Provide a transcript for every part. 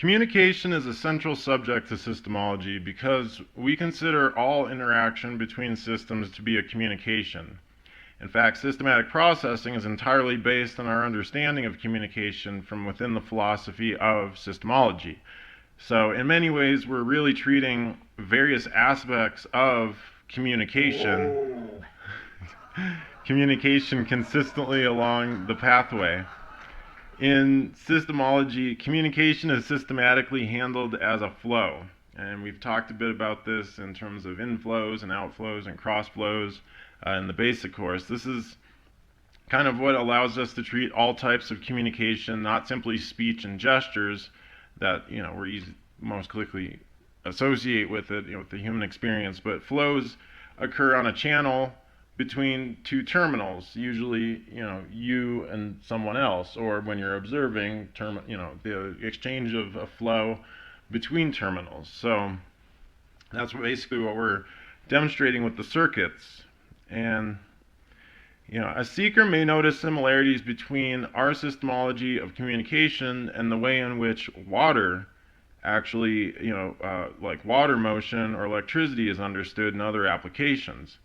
Communication is a central subject to systemology because we consider all interaction between systems to be a communication. In fact, systematic processing is entirely based on our understanding of communication from within the philosophy of systemology. So in many ways, we're really treating various aspects of communication consistently along the pathway. In systemology, communication is systematically handled as a flow. And we've talked a bit about this in terms of inflows and outflows and crossflows in the basic course. This is kind of what allows us to treat all types of communication, not simply speech and gestures that we're most quickly associate with it, with the human experience, but flows occur on a channel between two terminals, usually you and someone else, or when you're observing the exchange of a flow between terminals. So that's basically what we're demonstrating with the circuits. And a seeker may notice similarities between our systemology of communication and the way in which water actually, like water motion or electricity is understood in other applications.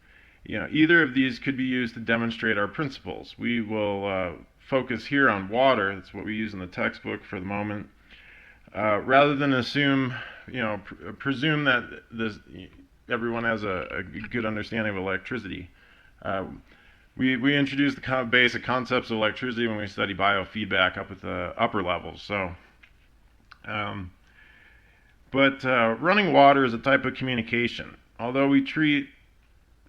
Either of these could be used to demonstrate our principles. We will focus here on water. That's what we use in the textbook for the moment, rather than presume that everyone has a good understanding of electricity. We introduce the kind of basic concepts of electricity when we study biofeedback up at the upper levels. So, but running water is a type of communication. Although we treat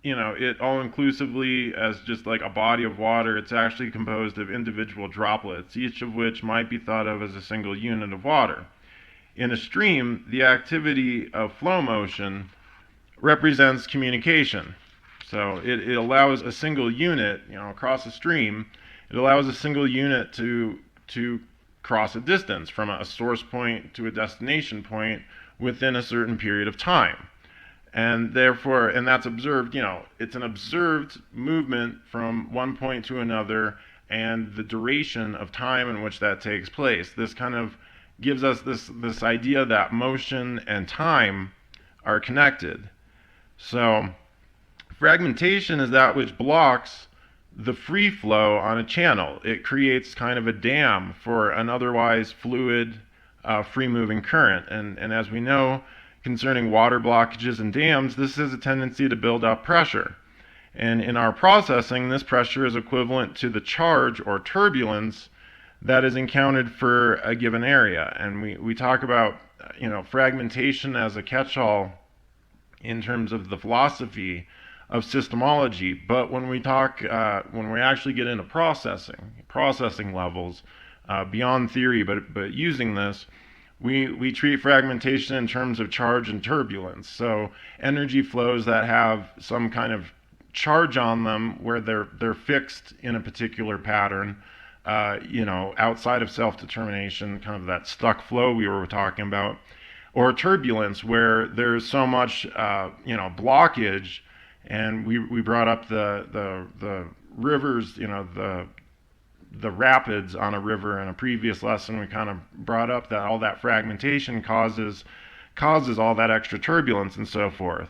it all-inclusively as just like a body of water, it's actually composed of individual droplets, each of which might be thought of as a single unit of water. In a stream, the activity of flow motion represents communication. So it allows a single unit, across a stream, it allows a single unit to cross a distance from a source point to a destination point within a certain period of time. And therefore, and that's observed, it's an observed movement from one point to another and the duration of time in which that takes place. This kind of gives us this idea that motion and time are connected. So fragmentation is that which blocks the free flow on a channel. It creates kind of a dam for an otherwise fluid, free-moving current. And as we know, concerning water blockages and dams, this has a tendency to build up pressure. And in our processing, this pressure is equivalent to the charge or turbulence that is encountered for a given area. And we talk about fragmentation as a catch-all in terms of the philosophy of systemology. But when we actually get into processing levels beyond theory, but using this, we treat fragmentation in terms of charge and turbulence. So energy flows that have some kind of charge on them where they're fixed in a particular pattern, outside of self-determination, kind of that stuck flow we were talking about, or turbulence where there's so much blockage. And we brought up the rivers, the rapids on a river in a previous lesson. We kind of brought up that all that fragmentation causes all that extra turbulence and so forth.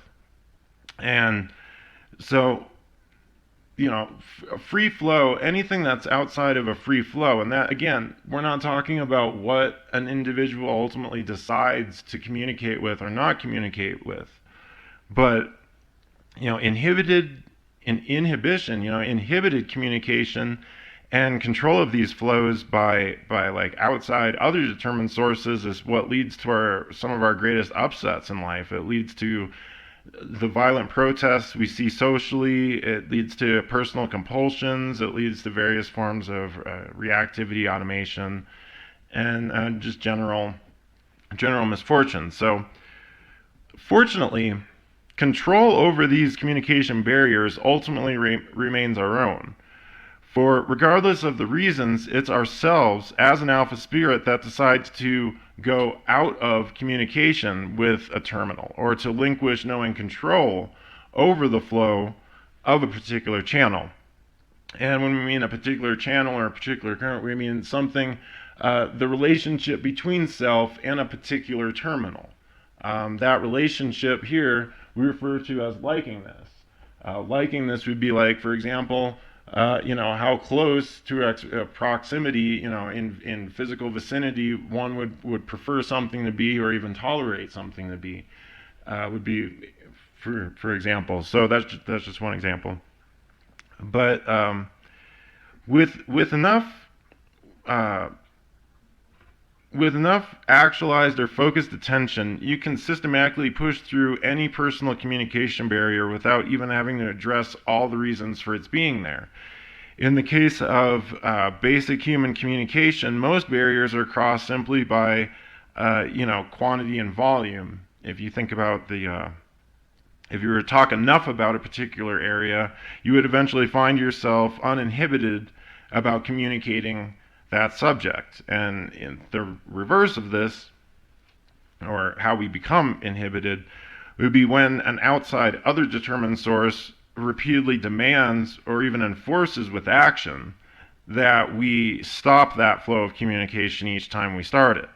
And so, free flow, anything that's outside of a free flow, and that, again, we're not talking about what an individual ultimately decides to communicate with or not communicate with, but inhibited communication and control of these flows by like outside other determined sources is what leads to some of our greatest upsets in life. It leads to the violent protests we see socially. It leads to personal compulsions. It leads to various forms of reactivity, automation, and just general misfortune. So fortunately, control over these communication barriers ultimately remains our own. For regardless of the reasons, it's ourselves as an alpha spirit that decides to go out of communication with a terminal or to relinquish knowing control over the flow of a particular channel. And when we mean a particular channel or a particular current, we mean something the relationship between self and a particular terminal. That relationship here we refer to as likingness. Likingness would be like, for example, how close to proximity, in physical vicinity, one would prefer something to be or even tolerate something to be, would be, for example. So that's just one example. But with enough actualized or focused attention, you can systematically push through any personal communication barrier without even having to address all the reasons for its being there. In the case of basic human communication, most barriers are crossed simply by, quantity and volume. If you think about if you were to talk enough about a particular area, you would eventually find yourself uninhibited about communicating that subject. And in the reverse of this, or how we become inhibited, would be when an outside other determined source repeatedly demands or even enforces with action that we stop that flow of communication each time we start it.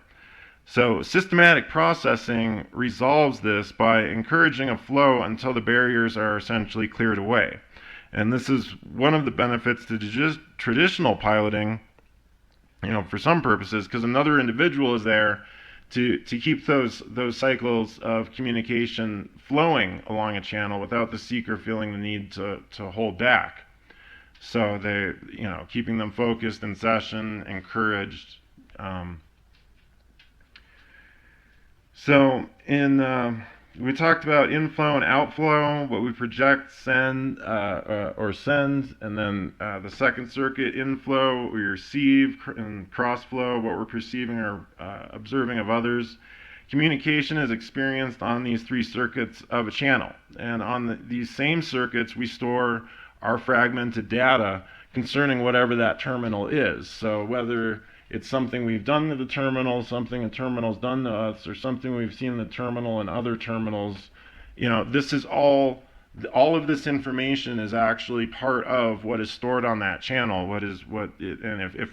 So systematic processing resolves this by encouraging a flow until the barriers are essentially cleared away. And this is one of the benefits to just traditional piloting, for some purposes, because another individual is there to keep those cycles of communication flowing along a channel without the seeker feeling the need to hold back. So they, keeping them focused in session, encouraged. So we talked about inflow and outflow, what we project, send, or send, and then the second circuit, inflow, what we receive, and cross-flow, what we're perceiving or observing of others. Communication is experienced on these three circuits of a channel, and on these same circuits we store our fragmented data concerning whatever that terminal is. So whether it's something we've done to the terminal, something a terminal's done to us, or something we've seen in the terminal and other terminals, this is all of this information is actually part of what is stored on that channel. And if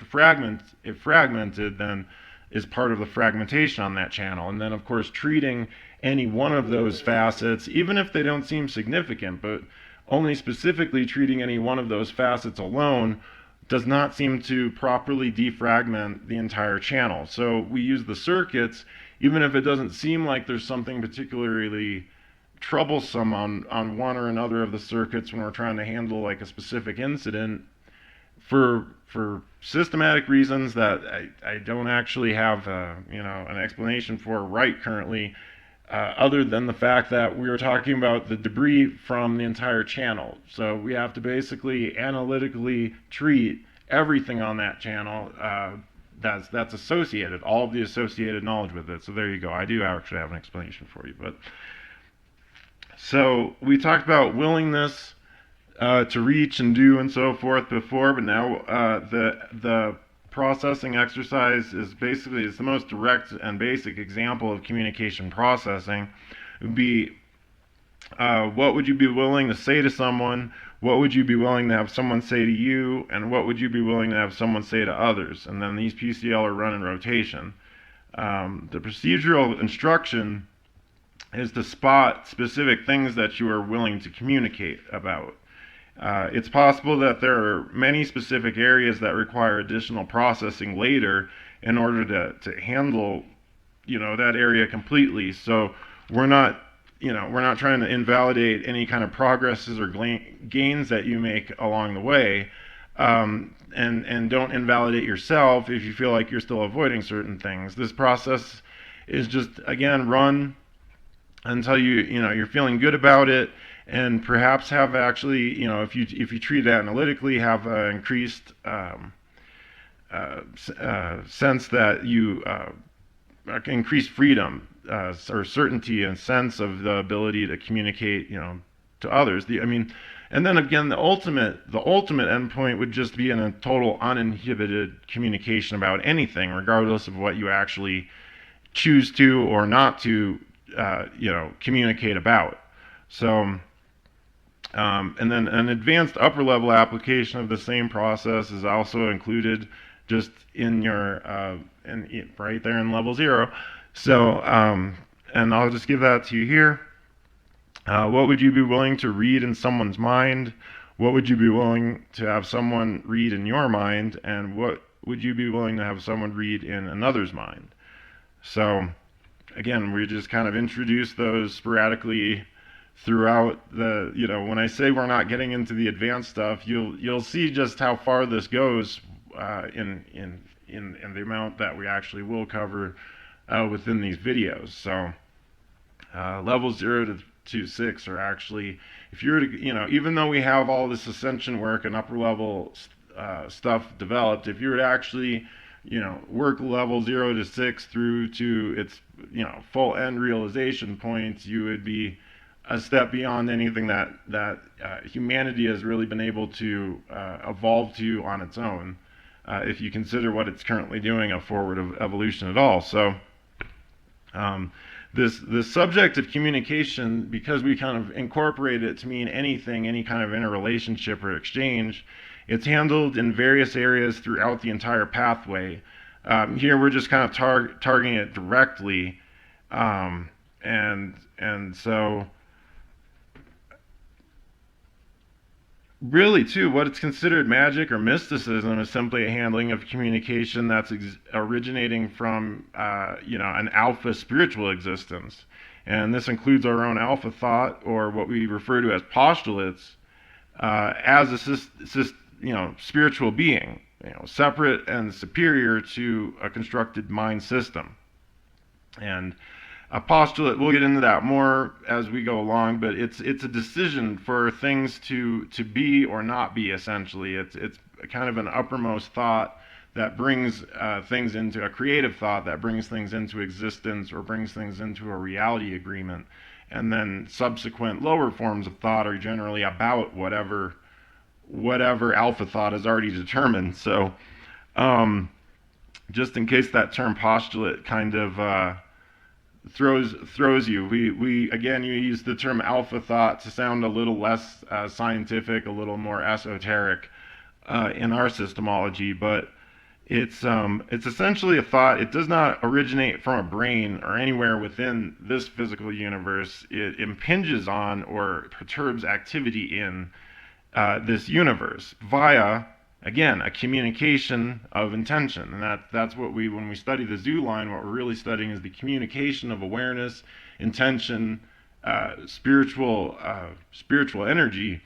fragmented, then is part of the fragmentation on that channel. And then, of course, treating any one of those facets, even if they don't seem significant, but only specifically treating any one of those facets alone, does not seem to properly defragment the entire channel. So we use the circuits, even if it doesn't seem like there's something particularly troublesome on one or another of the circuits when we're trying to handle like a specific incident, for systematic reasons that I don't actually have an explanation for right currently, other than the fact that we were talking about the debris from the entire channel. So we have to basically analytically treat everything on that channel that's associated, all of the associated knowledge with it. So there you go. I do actually have an explanation for you. So we talked about willingness to reach and do and so forth before, but now the processing exercise is basically the most direct and basic example of communication processing. It would be what would you be willing to say to someone, what would you be willing to have someone say to you, and what would you be willing to have someone say to others. And then these PCL are run in rotation. The procedural instruction is to spot specific things that you are willing to communicate about. It's possible that there are many specific areas that require additional processing later in order to handle, that area completely. So we're not trying to invalidate any kind of progresses or gains that you make along the way, and don't invalidate yourself if you feel like you're still avoiding certain things. This process is just, again, run until you're feeling good about it. And perhaps have actually, if you treat it analytically, have an increased sense that you increased freedom or certainty and sense of the ability to communicate, to others. And then again, the ultimate endpoint would just be in a total uninhibited communication about anything, regardless of what you actually choose to or not to, communicate about. So. And then an advanced upper level application of the same process is also included just in your right there in level 0. So and I'll just give that to you here. What would you be willing to read in someone's mind? What would you be willing to have someone read in your mind? And what would you be willing to have someone read in another's mind? So again, we just kind of introduce those sporadically throughout the, when I say we're not getting into the advanced stuff, you'll see just how far this goes in the amount that we actually will cover within these videos. So levels 0 to 6 are actually, if you were to, even though we have all this ascension work and upper level stuff developed, if you were to actually, work level 0 to 6 through to its, full end realization points, you would be a step beyond anything that humanity has really been able to evolve to on its own, if you consider what it's currently doing a forward of evolution at all. So this subject of communication, because we kind of incorporate it to mean anything, any kind of interrelationship or exchange, it's handled in various areas throughout the entire pathway. Here we're just kind of targeting it directly, and so really, too, what it's considered magic or mysticism is simply a handling of communication that's originating from, an alpha spiritual existence. And this includes our own alpha thought, or what we refer to as postulates, as a spiritual being, separate and superior to a constructed mind system. And a postulate, we'll get into that more as we go along, but it's a decision for things to be or not be, essentially. It's kind of an uppermost thought that brings things into a creative thought, that brings things into existence or brings things into a reality agreement. And then subsequent lower forms of thought are generally about whatever alpha thought is already determined. So just in case that term postulate kind of throws you. We again, you use the term alpha thought to sound a little less scientific, a little more esoteric in our systemology, but it's essentially a thought. It does not originate from a brain or anywhere within this physical universe. It impinges on or perturbs activity in this universe via, again, a communication of intention. And that's what when we study the zoo line, what we're really studying is the communication of awareness, intention, spiritual energy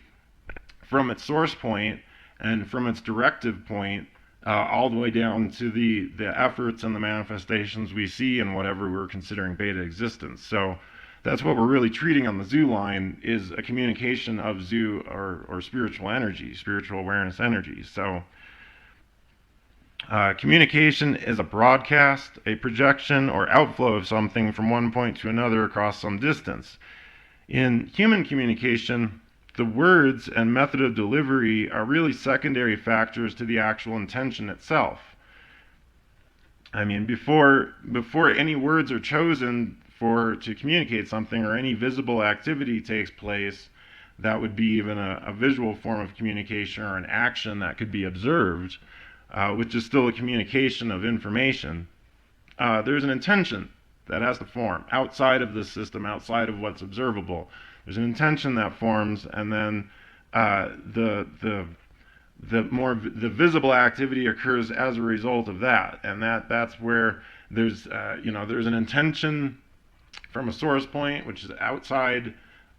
from its source point and from its directive point all the way down to the efforts and the manifestations we see in whatever we're considering beta existence. So that's what we're really treating on the zoo line, is a communication of zoo or spiritual energy, spiritual awareness energy. So communication is a broadcast, a projection, or outflow of something from one point to another across some distance. In human communication, the words and method of delivery are really secondary factors to the actual intention itself. I mean, before any words are chosen to communicate something, or any visible activity takes place, that would be even a visual form of communication or an action that could be observed, which is still a communication of information. There's an intention that has to form outside of the system, outside of what's observable. There's an intention that forms, and then the visible activity occurs as a result of that, and that's where there's an intention from a source point, which is outside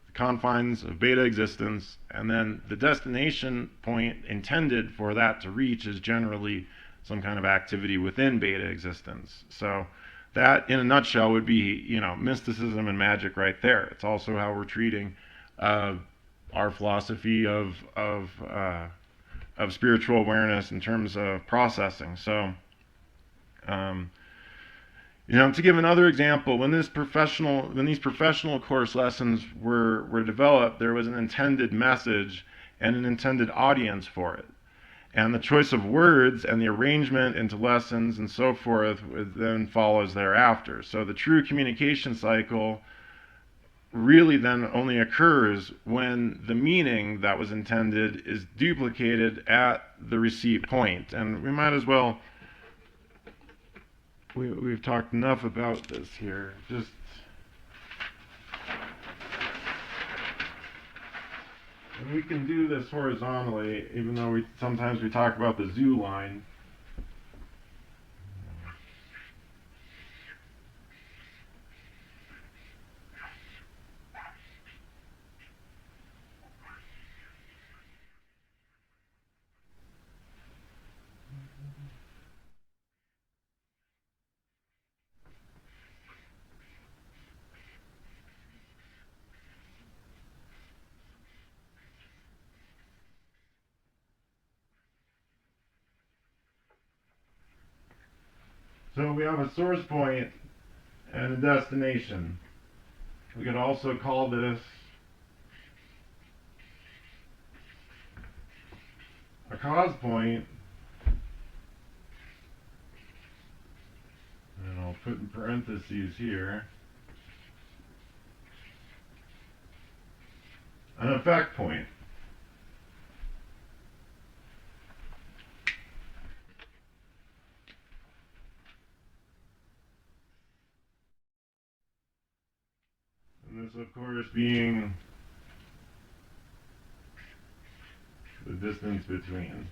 the confines of beta existence, and then the destination point intended for that to reach is generally some kind of activity within beta existence. So that, in a nutshell, would be, mysticism and magic right there. It's also how we're treating our philosophy of spiritual awareness in terms of processing. So to give another example, when these professional course lessons were developed, there was an intended message and an intended audience for it. And the choice of words and the arrangement into lessons and so forth then follows thereafter. So the true communication cycle really then only occurs when the meaning that was intended is duplicated at the receipt point. And we might as well we've talked enough about this here. Just and we can do this horizontally, even though sometimes we talk about the zoo line. So we have a source point and a destination. We could also call this a cause point, and I'll put in parentheses here, an effect point. And this, of course, being the distance between.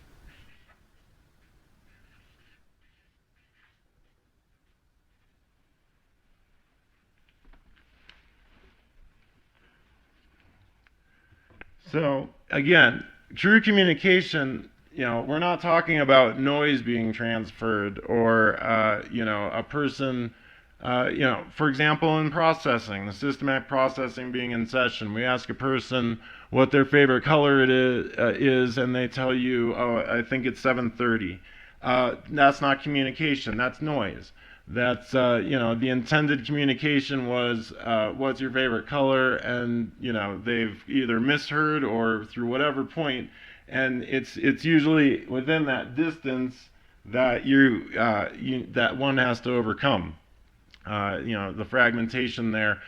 So again, true communication, we're not talking about noise being transferred or, a person, for example, in processing, the systematic processing being in session, we ask a person what their favorite color is, and they tell you, oh, I think it's 7:30. That's not communication, that's noise. That's, the intended communication was, what's your favorite color? And, they've either misheard or through whatever point, and it's usually within that distance that that one has to overcome. The fragmentation there.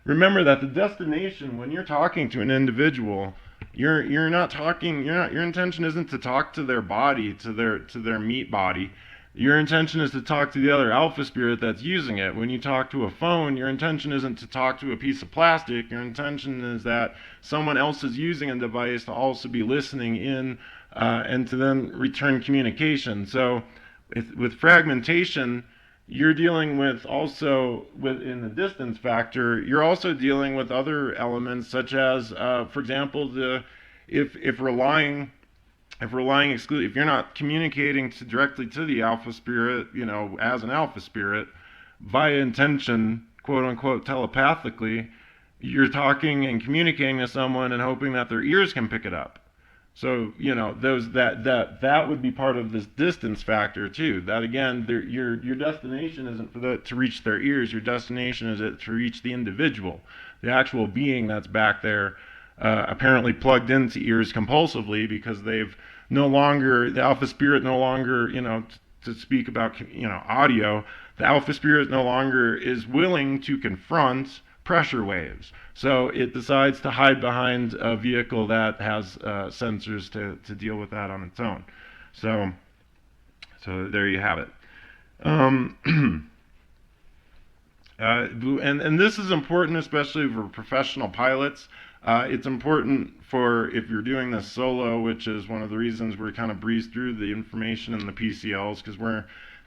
Remember that the destination, when you're talking to an individual, your intention isn't to talk to their body, to their meat body. Your intention is to talk to the other alpha spirit that's using it. When you talk to a phone, your intention isn't to talk to a piece of plastic. Your intention is that someone else is using a device to also be listening in and to then return communication. So with fragmentation, you're dealing with also, in the distance factor, you're also dealing with other elements such as, for example, if you're not communicating directly to the alpha spirit, as an alpha spirit, by intention, quote unquote, telepathically, you're talking and communicating to someone and hoping that their ears can pick it up. So, that would be part of this distance factor too. That again, your destination isn't to reach their ears. Your destination is to reach the individual, the actual being that's back there, apparently plugged into ears compulsively because the alpha spirit no longer, to speak about, audio, the alpha spirit no longer is willing to confront pressure waves. So it decides to hide behind a vehicle that has sensors to deal with that on its own. So there you have it. And this is important, especially for professional pilots. It's important for if you're doing this solo, which is one of the reasons we're kind of breezed through the information in the PCLs, because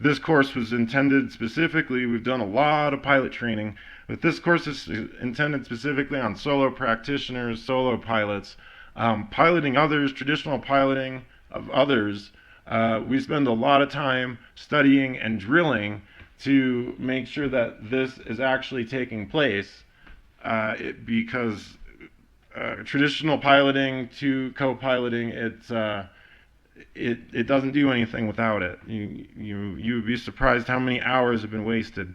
this course was intended specifically, we've done a lot of pilot training, but this course is intended specifically on solo practitioners, solo pilots, piloting others, traditional piloting of others. We spend a lot of time studying and drilling to make sure that this is actually taking place, because traditional piloting to co-piloting, it doesn't do anything without it. You would be surprised how many hours have been wasted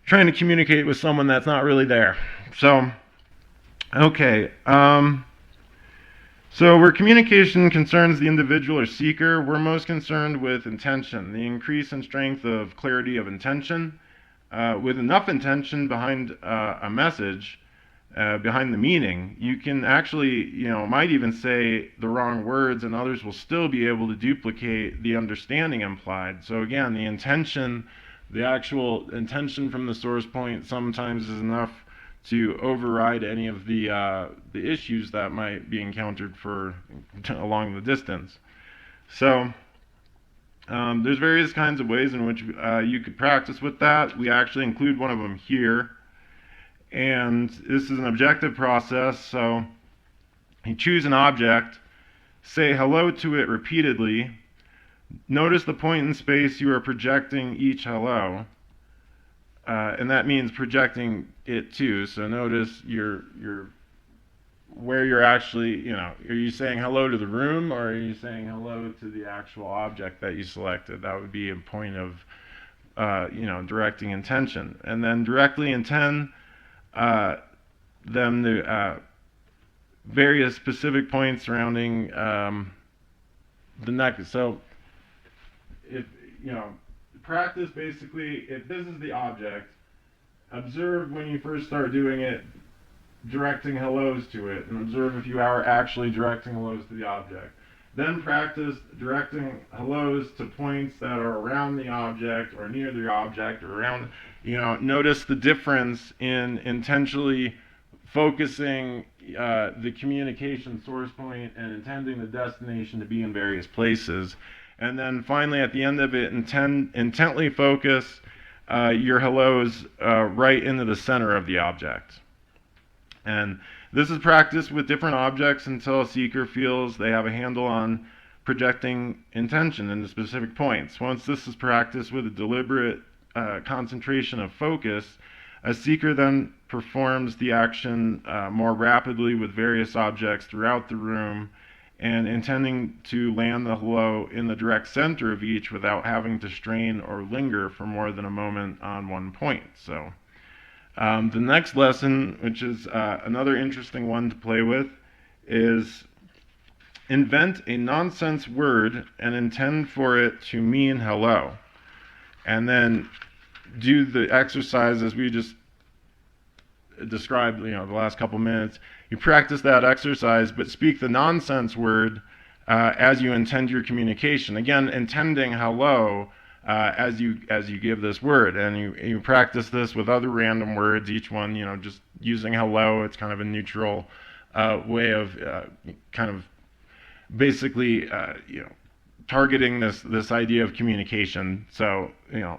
trying to communicate with someone that's not really there. So, okay. So where communication concerns the individual or seeker, we're most concerned with intention, the increase in strength of clarity of intention. With enough intention behind a message, behind the meaning, you can actually, might even say the wrong words, and others will still be able to duplicate the understanding implied. So again, the actual intention from the source point sometimes is enough to override any of the issues that might be encountered along the distance. So there's various kinds of ways in which you could practice with that. We actually include one of them here. And this is an objective process, so you choose an object, say hello to it repeatedly, notice the point in space you are projecting each hello, and that means projecting it to, so notice where you're actually, are you saying hello to the room, or are you saying hello to the actual object that you selected? That would be a point of, directing intention. And then directly intend them to various specific points surrounding the next. So if practice basically, if this is the object, observe when you first start doing it, directing hellos to it, and observe if you are actually directing hellos to the object. Then practice directing hellos to points that are around the object or near the object or around, notice the difference in intentionally focusing the communication source point and intending the destination to be in various places. And then finally, at the end of it, intently focus your hellos right into the center of the object. And this is practiced with different objects until a seeker feels they have a handle on projecting intention into specific points. Once this is practiced with a deliberate concentration of focus, a seeker then performs the action more rapidly with various objects throughout the room, and intending to land the hello in the direct center of each without having to strain or linger for more than a moment on one point. So the next lesson, which is another interesting one to play with, is invent a nonsense word and intend for it to mean hello. And then do the exercise as we just described, the last couple minutes. You practice that exercise, but speak the nonsense word as you intend your communication. Again, intending hello as you give this word, and you practice this with other random words. Each one, just using hello. It's kind of a neutral way of kind of basically, targeting this idea of communication. So,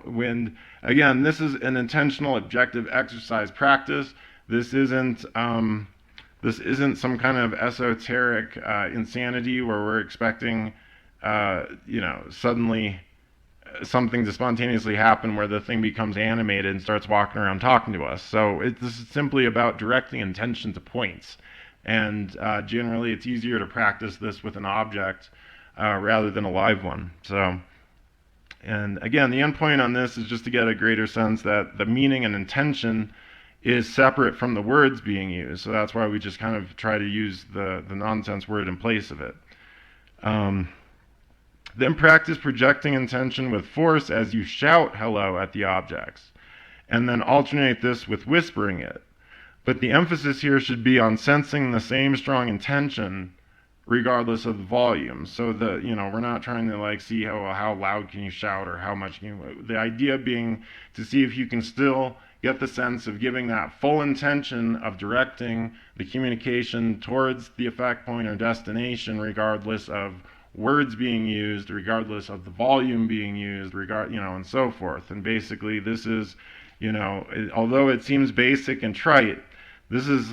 when again, this is an intentional objective exercise practice. This isn't some kind of esoteric insanity where we're expecting, suddenly something to spontaneously happen where the thing becomes animated and starts walking around talking to us. So this is simply about directing intention to points. And generally it's easier to practice this with an object rather than a live one. So, and again, the end point on this is just to get a greater sense that the meaning and intention is separate from the words being used. So that's why we just kind of try to use the nonsense word in place of it. Then practice projecting intention with force as you shout hello at the objects, and then alternate this with whispering it. But the emphasis here should be on sensing the same strong intention regardless of the volume. So we're not trying to see how loud can you shout or how much can you, the idea being to see if you can still get the sense of giving that full intention of directing the communication towards the effect point or destination regardless of words being used, regardless of the volume being used, and so forth. And basically this is, although it seems basic and trite, this is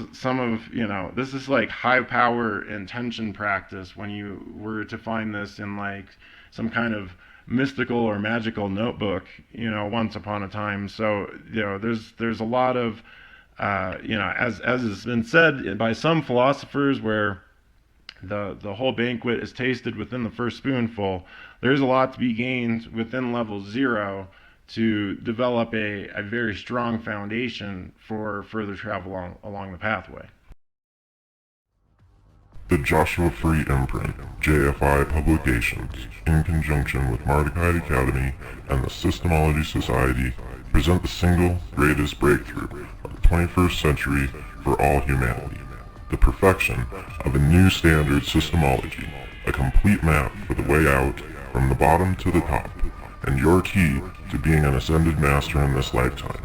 this is like high power intention practice when you were to find this in some kind of mystical or magical notebook, once upon a time. So, there's a lot of, as has been said by some philosophers, where the whole banquet is tasted within the first spoonful. There's a lot to be gained within level 0 to develop a very strong foundation for further travel along the pathway. The Joshua Free Imprint, JFI Publications, in conjunction with Mardukite Academy and the Systemology Society, present the single greatest breakthrough of the 21st century for all humanity, the perfection of a new standard systemology, a complete map for the way out from the bottom to the top, and your key to being an ascended master in this lifetime.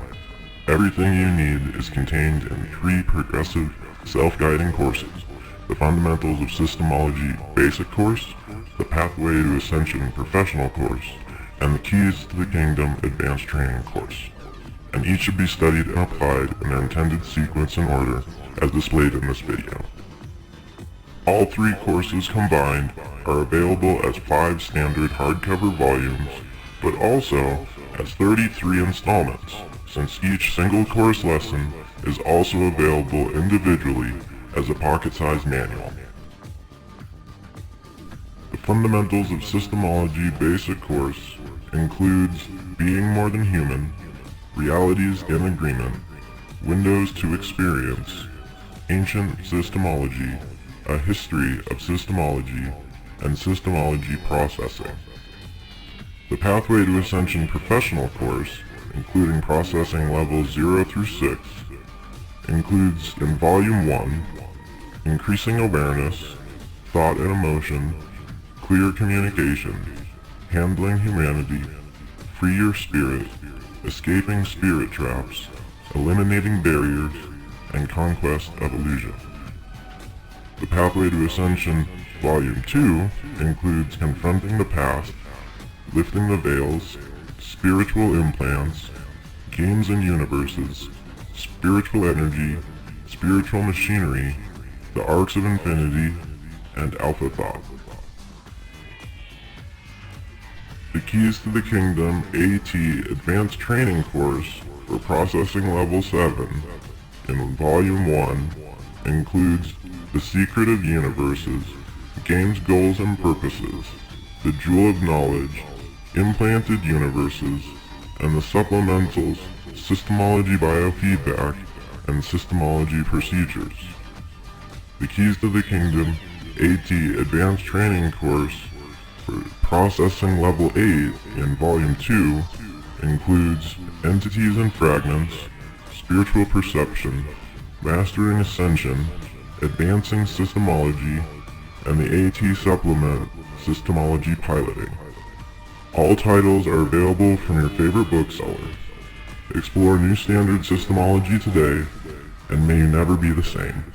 Everything you need is contained in 3 progressive, self-guiding courses: the Fundamentals of Systemology Basic Course, the Pathway to Ascension Professional Course, and the Keys to the Kingdom Advanced Training Course. And each should be studied and applied in their intended sequence and order as displayed in this video. All 3 courses combined are available as 5 standard hardcover volumes, but also as 33 installments, since each single course lesson is also available individually as a pocket-sized manual. The Fundamentals of Systemology Basic Course includes Being More Than Human, Realities in Agreement, Windows to Experience, Ancient Systemology, A History of Systemology, and Systemology Processing. The Pathway to Ascension Professional Course, including processing levels 0 through 6, includes in Volume 1, Increasing Awareness, Thought and Emotion, Clear Communication, Handling Humanity, Free Your Spirit, Escaping Spirit Traps, Eliminating Barriers, and Conquest of Illusion. The Pathway to Ascension Volume 2 includes Confronting the Past, Lifting the Veils, Spiritual Implants, Games and Universes, Spiritual Energy, Spiritual Machinery, The Arcs of Infinity, and Alpha Thought. The Keys to the Kingdom AT Advanced Training Course for Processing Level 7 in Volume 1 includes The Secret of Universes, Games, Goals, and Purposes, The Jewel of Knowledge, Implanted Universes, and the supplementals Systemology Biofeedback and Systemology Procedures. The Keys to the Kingdom AT Advanced Training Course for Processing Level 8 in Volume 2 includes Entities and Fragments, Spiritual Perception, Mastering Ascension, Advancing Systemology, and the AT Supplement Systemology Piloting. All titles are available from your favorite bookseller. Explore new standard systemology today, and may you never be the same.